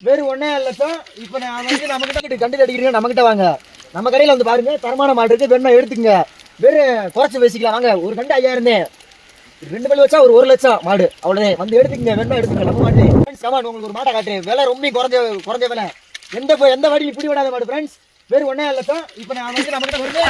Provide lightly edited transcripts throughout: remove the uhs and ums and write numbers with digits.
வெறும் 1.5 லட்சம். இப்போ நான் வந்து நம்ம கிட்ட கண்டு அடிக்கிறீங்க, நம்ம கிட்ட வாங்க. நம்ம கடையில் வந்து பாருங்க, தரமான மாடு இருக்கு, வேணுமா எடுத்துங்க. வெறும் குறைச்சி பேசிக்கலாம் வாங்க. ஒரு கண்டு 5000 2 பல்லு வச்சா ஒரு 1 லட்சம் மாடு, அவ்வளோதான். வந்து எடுத்துங்க, வேணுமா எடுத்துங்க. நம்ம மாட்டு கமான் உங்களுக்கு ஒரு மாட்டை காட்டுறேன். விலை ரொம்ப குறைஞ்ச விலை. எந்த வாடி இப்படி விடாத மாடு ஃப்ரெண்ட்ஸ். வெறும் 1.5 லட்சம். இப்போ நான் வந்து நம்ம கிட்ட வருது.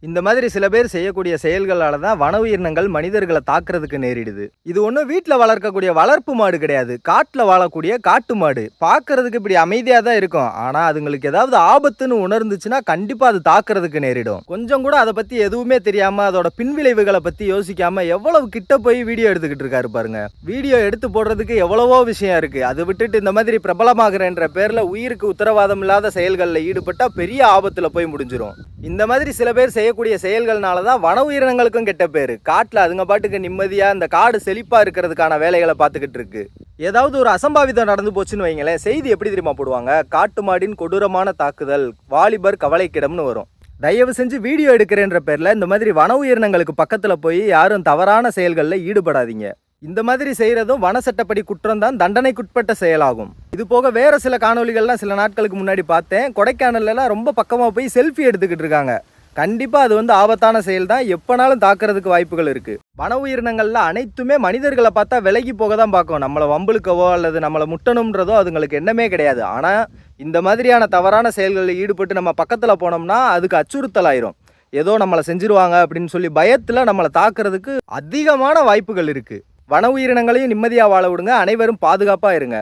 இந்த மாதிரி சில பேர் செய்யக்கூடிய செயல்களால தான் வன உயிரினங்கள் மனிதர்களை தாக்குறதுக்கு நேரிடுது. இது ஒன்றும் வீட்டில் வளர்க்கக்கூடிய வளர்ப்பு மாடு கிடையாது, காட்டில் வாழக்கூடிய காட்டு மாடு. பார்க்கறதுக்கு இப்படி அமைதியாக தான் இருக்கும், ஆனால் அதுங்களுக்கு ஏதாவது ஆபத்துன்னு உணர்ந்துச்சுன்னா கண்டிப்பாக அது தாக்குறதுக்கு நேரிடும். கொஞ்சம் கூட அதை பற்றி எதுவுமே தெரியாமல் அதோட பின்விளைவுகளை பற்றி யோசிக்காம எவ்வளவு கிட்ட போய் வீடியோ எடுத்துக்கிட்டு இருக்காரு பாருங்க. வீடியோ எடுத்து போடுறதுக்கு எவ்வளவோ விஷயம் இருக்கு. அதை விட்டுட்டு இந்த மாதிரி பிரபலமாகறன்ற பேரில் உயிருக்கு உத்தரவாதம் இல்லாத செயல்களில் ஈடுபட்டால் பெரிய ஆபத்தில் போய் முடிஞ்சிடும். இந்த மாதிரி சில பேர் செய்யக்கூடிய செயல்கள்னால தான் வன உயிரினங்களுக்கும் கெட்ட பேர். காட்டில் அதுங்க பாட்டுக்கு நிம்மதியாக இந்த காடு செழிப்பாக இருக்கிறதுக்கான வேலைகளை பார்த்துக்கிட்டு இருக்கு. ஏதாவது ஒரு அசம்பாவிதம் நடந்து போச்சுன்னு வைங்களேன், செய்தி எப்படி தெரியுமா போடுவாங்க? காட்டு மாடின் கொடூரமான தாக்குதல், வாலிபர் கவலைக்கிடம்னு வரும். தயவு செஞ்சு வீடியோ எடுக்கிறேன்ற பேரில் இந்த மாதிரி வன உயிரினங்களுக்கு பக்கத்தில் போய் யாரும் தவறான செயல்களில் ஈடுபடாதீங்க. இந்த மாதிரி செய்கிறதும் வன சட்டப்படி குற்றம் தான், தண்டனைக்குட்பட்ட செயலாகும். இது போக வேறு சில காணொலிகள்லாம் சில நாட்களுக்கு முன்னாடி பார்த்தேன். கொடைக்கானல்லாம் ரொம்ப பக்கமாக போய் செல்ஃபி எடுத்துக்கிட்டு இருக்காங்க. கண்டிப்பாக அது வந்து ஆபத்தான செயல் தான், எப்போனாலும் தாக்குறதுக்கு வாய்ப்புகள் இருக்குது. வன உயிரினங்களில் அனைத்துமே மனிதர்களை பார்த்தா விலகி போக தான் பார்க்கும். நம்மளை வம்புழுக்கவோ அல்லது நம்மளை முட்டணுன்றதோ அதுங்களுக்கு எண்ணமே கிடையாது. ஆனால் இந்த மாதிரியான தவறான செயல்களில் ஈடுபட்டு நம்ம பக்கத்தில் போனோம்னா அதுக்கு அச்சுறுத்தல் ஆயிரும். ஏதோ நம்மளை செஞ்சிருவாங்க அப்படின்னு சொல்லி பயத்தில் நம்மளை தாக்குறதுக்கு அதிகமான வாய்ப்புகள் இருக்குது. வன உயிரினங்களையும் நிம்மதியாக வாழ விடுங்க. அனைவரும் பாதுகாப்பாக இருங்க.